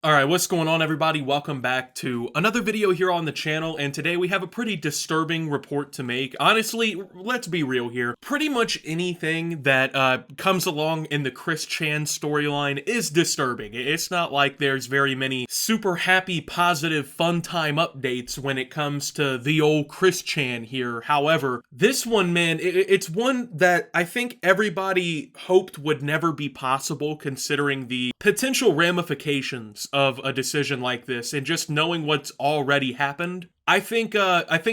Alright, what's going on everybody? Welcome back to another video here on the channel, and today we have a pretty disturbing report to make. Honestly, let's be real here. Pretty much anything that comes along in the Chris Chan storyline is disturbing. It's not like there's very many super happy, positive, fun time updates when it comes to the old Chris Chan here. However, this one, man, it's one that I think everybody hoped would never be possible considering the potential ramifications of a decision like this, and just knowing what's already happened. I think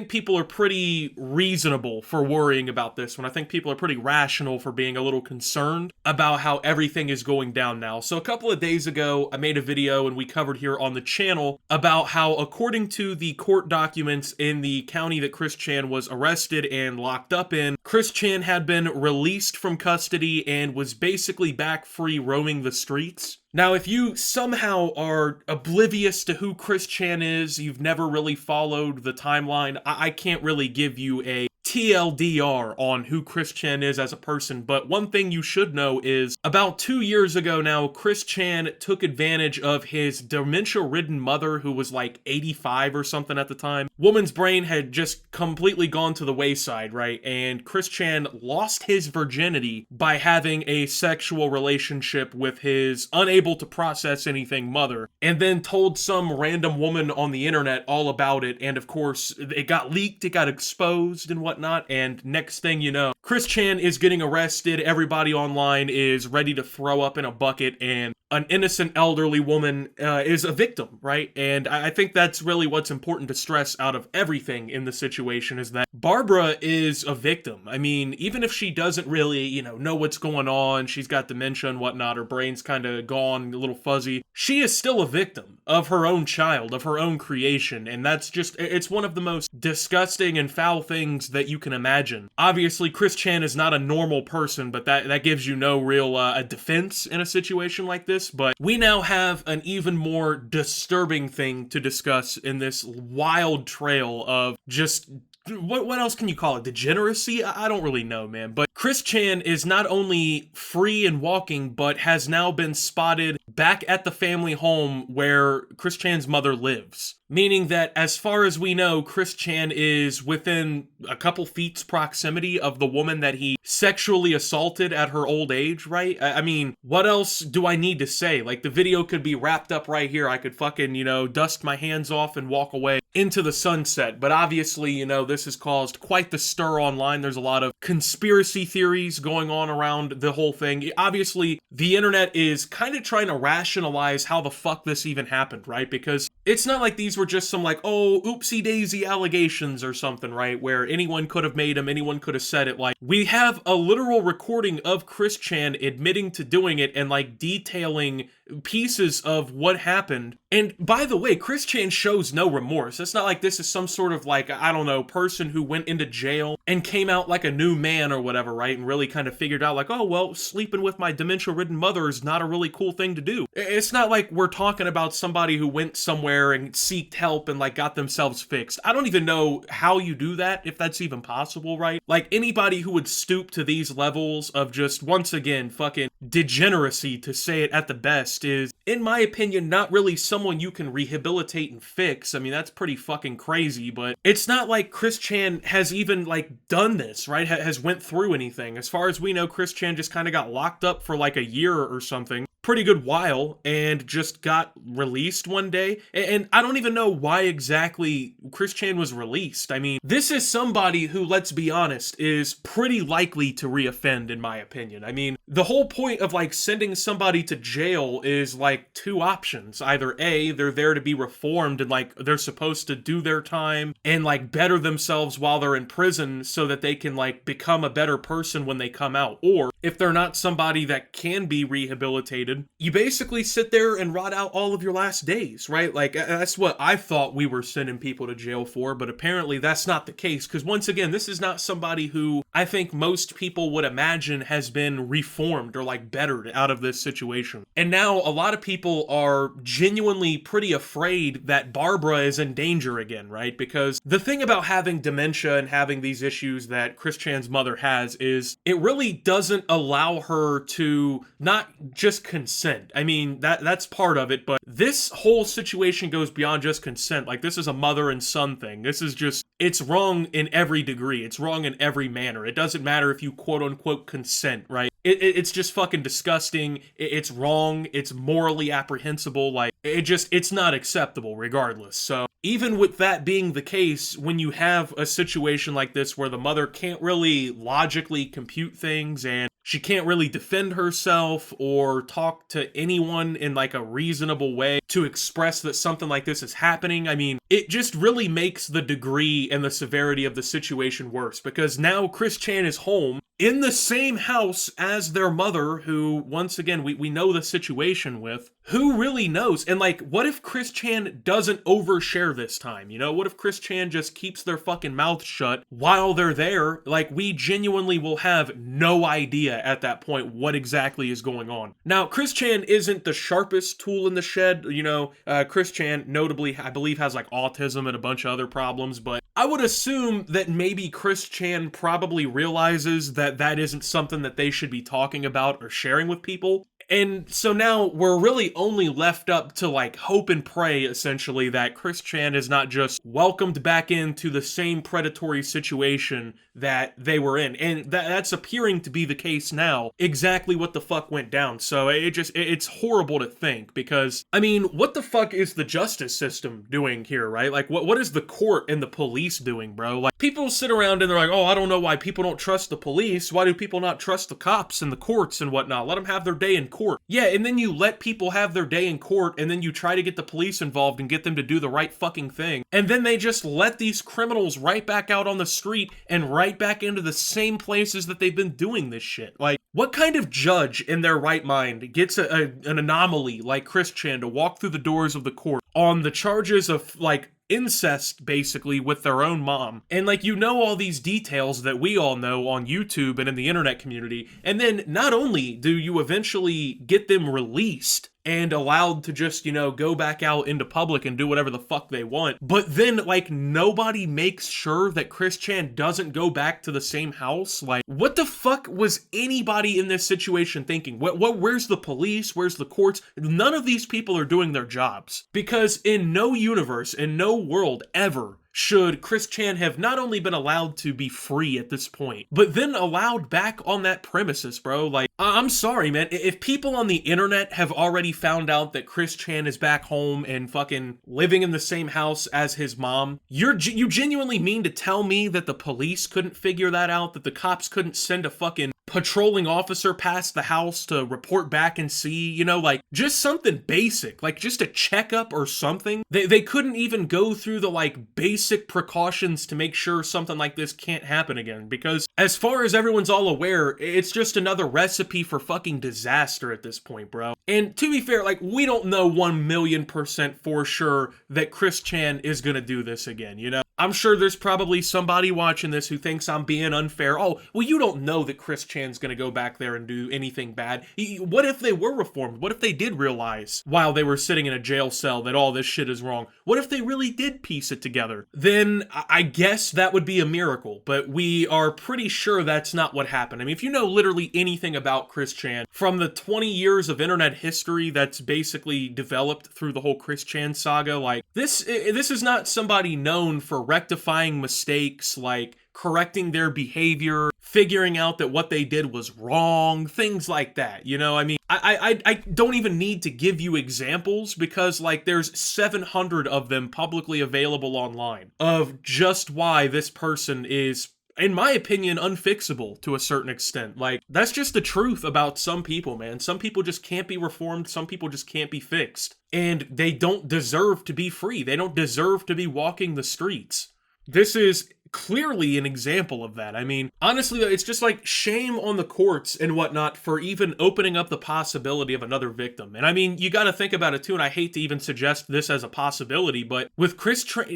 people are pretty reasonable for worrying about this one. I think people are pretty rational for being a little concerned about how everything is going down now. So a couple of days ago, I made a video and we covered here on the channel about how, according to the court documents in the county that Chris Chan was arrested and locked up in, Chris Chan had been released from custody and was basically back free roaming the streets. Now, if you somehow are oblivious to who Chris Chan is, you've never really followed the timeline, I can't really give you a TLDR on who Chris Chan is as a person, but one thing you should know is about 2 years ago now, Chris Chan took advantage of his dementia-ridden mother, who was like 85 or something at the time. Woman's brain had just completely gone to the wayside, right? And Chris Chan lost his virginity by having a sexual relationship with his unable to process anything mother, and then told some random woman on the internet all about it, and of course, it got leaked, it got exposed and whatnot. And next thing you know, Chris Chan is getting arrested, everybody online is ready to throw up in a bucket, and an innocent elderly woman is a victim, right? And I think that's really what's important to stress out of everything in the situation, is that Barbara is a victim. I mean, even if she doesn't really, know what's going on, she's got dementia and whatnot, her brain's kind of gone, a little fuzzy, she is still a victim of her own child, of her own creation, and that's just, it's one of the most disgusting and foul things that you can imagine. Obviously, Chris Chan is not a normal person, but that gives you no real defense in a situation like this. But we now have an even more disturbing thing to discuss in this wild trail of just, what else can you call it? Degeneracy? I don't really know, man. But Chris Chan is not only free and walking, but has now been spotted back at the family home where Chris Chan's mother lives. Meaning that, as far as we know, Chris Chan is within a couple feet's proximity of the woman that he sexually assaulted at her old age, right? I mean, what else do I need to say? Like, the video could be wrapped up right here. I could fucking, dust my hands off and walk away into the sunset. But obviously, this has caused quite the stir online. There's a lot of conspiracy theories going on around the whole thing. Obviously, the internet is kind of trying to rationalize how the fuck this even happened, right? Because it's not like these were just some like, oh, oopsie daisy allegations or something, right? Where anyone could have made them, anyone could have said it. Like, we have a literal recording of Chris Chan admitting to doing it and like detailing pieces of what happened. And by the way, Chris Chan shows no remorse. It's not like this is some sort of like, I don't know, person who went into jail and came out like a new man or whatever, right? And really kind of figured out like, oh, well, sleeping with my dementia-ridden mother is not a really cool thing to do. It's not like we're talking about somebody who went somewhere and seeked help and like got themselves fixed. I don't even know how you do that, if that's even possible, right? Like, anybody who would stoop to these levels of just, once again, fucking degeneracy, to say it at the best, is, in my opinion, not really someone you can rehabilitate and fix. I mean, that's pretty fucking crazy, but it's not like Chris Chan has even, like, done this, right? Has went through anything. As far as we know, Chris Chan just kind of got locked up for like a year or something. Pretty good while, and just got released one day. And I don't even know why exactly Chris Chan was released. I mean, this is somebody who, let's be honest, is pretty likely to reoffend, in my opinion. I mean, the whole point of like sending somebody to jail is like two options. Either A, they're there to be reformed and like they're supposed to do their time and like better themselves while they're in prison so that they can like become a better person when they come out. Or if they're not somebody that can be rehabilitated, you basically sit there and rot out all of your last days, right? Like, that's what I thought we were sending people to jail for, but apparently that's not the case, because once again, this is not somebody who I think most people would imagine has been reformed or like bettered out of this situation. And now a lot of people are genuinely pretty afraid that Barbara is in danger again, right? Because the thing about having dementia and having these issues that Chris Chan's mother has is it really doesn't allow her to not just consent. I mean, that's part of it, but this whole situation goes beyond just consent. Like, this is a mother and son thing. This is just, it's wrong in every degree. It's wrong in every manner. It doesn't matter if you quote unquote consent, right? It's just fucking disgusting. It's wrong. It's morally apprehensible. Like, it's not acceptable regardless. So even with that being the case, when you have a situation like this where the mother can't really logically compute things and she can't really defend herself or talk to anyone in like a reasonable way to express that something like this is happening, I mean, it just really makes the degree and the severity of the situation worse, because now Chris Chan is home in the same house as their mother, who, once again, we know the situation with. Who really knows? And like, what if Chris Chan doesn't overshare this time? You know, what if Chris Chan just keeps their fucking mouth shut while they're there? Like, we genuinely will have no idea at that point what exactly is going on. Now, Chris Chan isn't the sharpest tool in the shed. You know, Chris Chan notably, I believe, has like autism and a bunch of other problems, but I would assume that maybe Chris Chan probably realizes that that isn't something that they should be talking about or sharing with people. And so now we're really only left up to like hope and pray, essentially, that Chris Chan is not just welcomed back into the same predatory situation that they were in. And that's appearing to be the case now. Exactly what the fuck went down. So it's horrible to think, because, I mean, what the fuck is the justice system doing here, right? Like, what is the court and the police doing, bro? Like, people sit around and they're like, oh, I don't know why people don't trust the police. Why do people not trust the cops and the courts and whatnot? Let them have their day in court. Yeah, and then you let people have their day in court, and then you try to get the police involved and get them to do the right fucking thing. And then they just let these criminals right back out on the street and right back into the same places that they've been doing this shit. Like, what kind of judge in their right mind gets an anomaly like Chris Chan to walk through the doors of the court on the charges of, like, incest, basically, with their own mom? And like, you know, all these details that we all know on YouTube and in the internet community, and then not only do you eventually get them released and allowed to just, you know, go back out into public and do whatever the fuck they want, but then, like, nobody makes sure that Chris Chan doesn't go back to the same house. Like, what the fuck was anybody in this situation thinking? Where's the police? Where's the courts? None of these people are doing their jobs. Because in no universe, in no world ever, should Chris Chan have not only been allowed to be free at this point, but then allowed back on that premises, bro. Like, I'm sorry, man. If people on the internet have already found out that Chris Chan is back home and fucking living in the same house as his mom, you genuinely mean to tell me that the police couldn't figure that out? That the cops couldn't send a fucking patrolling officer past the house to report back and see, you know, like, just something basic, like just a checkup or something? They couldn't even go through the, like, basic precautions to make sure something like this can't happen again, because as far as everyone's all aware, it's just another recipe for fucking disaster at this point, bro. And to be fair, like, we don't know 1,000,000% for sure that Chris Chan is gonna do this again, you know? I'm sure there's probably somebody watching this who thinks I'm being unfair. Oh, well, you don't know that Chris Chan's gonna go back there and do anything bad. What if they were reformed? What if they did realize while they were sitting in a jail cell that all this shit is wrong? What if they really did piece it together? Then I guess that would be a miracle, but we are pretty sure that's not what happened. I mean, if you know literally anything about Chris Chan, from the 20 years of internet history that's basically developed through the whole Chris Chan saga, like, this is not somebody known for rectifying mistakes, like correcting their behavior, figuring out that what they did was wrong, things like that, you know? I mean, I don't even need to give you examples, because, like, there's 700 of them publicly available online of just why this person is, in my opinion, unfixable to a certain extent. Like, that's just the truth about some people, man. Some people just can't be reformed. Some people just can't be fixed. And they don't deserve to be free. They don't deserve to be walking the streets. This is clearly an example of that. I mean, honestly, it's just like, shame on the courts and whatnot for even opening up the possibility of another victim. And I mean, you got to think about it too, and I hate to even suggest this as a possibility, but with Chris Chan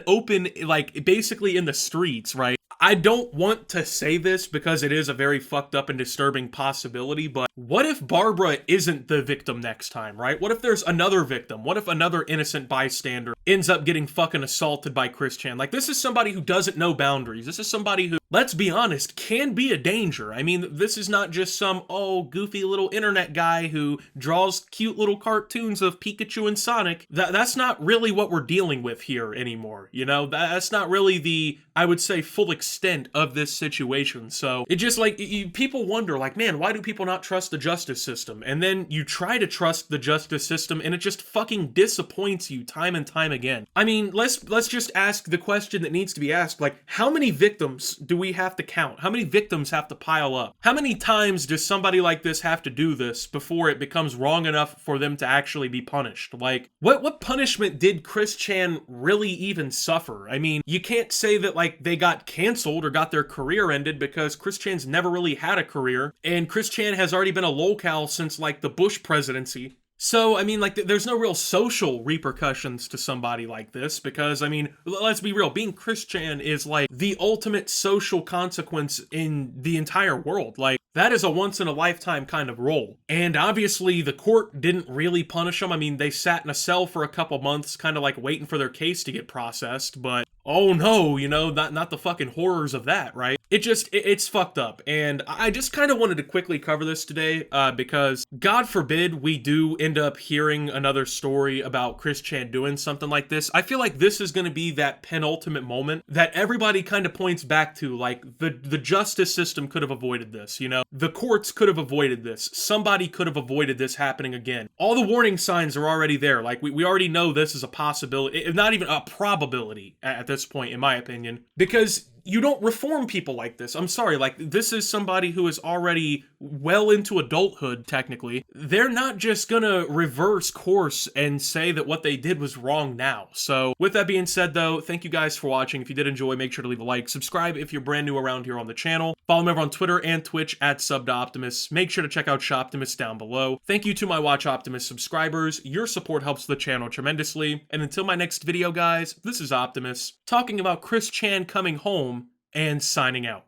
open, like, basically in the streets, right? I don't want to say this because it is a very fucked up and disturbing possibility, but what if Barbara isn't the victim next time, right? What if there's another victim? What if another innocent bystander ends up getting fucking assaulted by Chris Chan. Like, this is somebody who doesn't know boundaries. This is somebody who, let's be honest, can be a danger. I mean, this is not just some, oh, goofy little internet guy who draws cute little cartoons of Pikachu and Sonic. That's not really what we're dealing with here anymore, you know? That's not really the, I would say, full extent of this situation. So, it just, like, people wonder, like, man, why do people not trust the justice system? And then you try to trust the justice system, and it just fucking disappoints you time and time again. I mean, let's just ask the question that needs to be asked, like, how many victims do we have to count? How many victims have to pile up? How many times does somebody like this have to do this before it becomes wrong enough for them to actually be punished? Like, what punishment did Chris Chan really even suffer? I mean, you can't say that, like, they got canceled or got their career ended, because Chris Chan's never really had a career, and Chris Chan has already been a lolcow since, like, the Bush presidency. So, I mean, like, there's no real social repercussions to somebody like this, because, I mean, let's be real, being Chris Chan is, like, the ultimate social consequence in the entire world. Like, that is a once-in-a-lifetime kind of role. And obviously, the court didn't really punish him. I mean, they sat in a cell for a couple months, kind of like waiting for their case to get processed, but oh no, you know, not the fucking horrors of that, right? It's fucked up. And I just kind of wanted to quickly cover this today, because God forbid we do end up hearing another story about Chris Chan doing something like this. I feel like this is going to be that penultimate moment that everybody kind of points back to, like, the justice system could have avoided this, you know? The courts could have avoided this. Somebody could have avoided this happening again. All the warning signs are already there. Like, we already know this is a possibility, if not even a probability at this point, in my opinion, because you don't reform people like this. I'm sorry, like, this is somebody who is already well into adulthood, technically. They're not just gonna reverse course and say that what they did was wrong now. So, with that being said, though, thank you guys for watching. If you did enjoy, make sure to leave a like. Subscribe if you're brand new around here on the channel. Follow me over on Twitter and Twitch at SubToOptimus. Make sure to check out Shoptimus down below. Thank you to my Watch Optimus subscribers. Your support helps the channel tremendously. And until my next video, guys, this is Optimus, talking about Chris Chan coming home and signing out.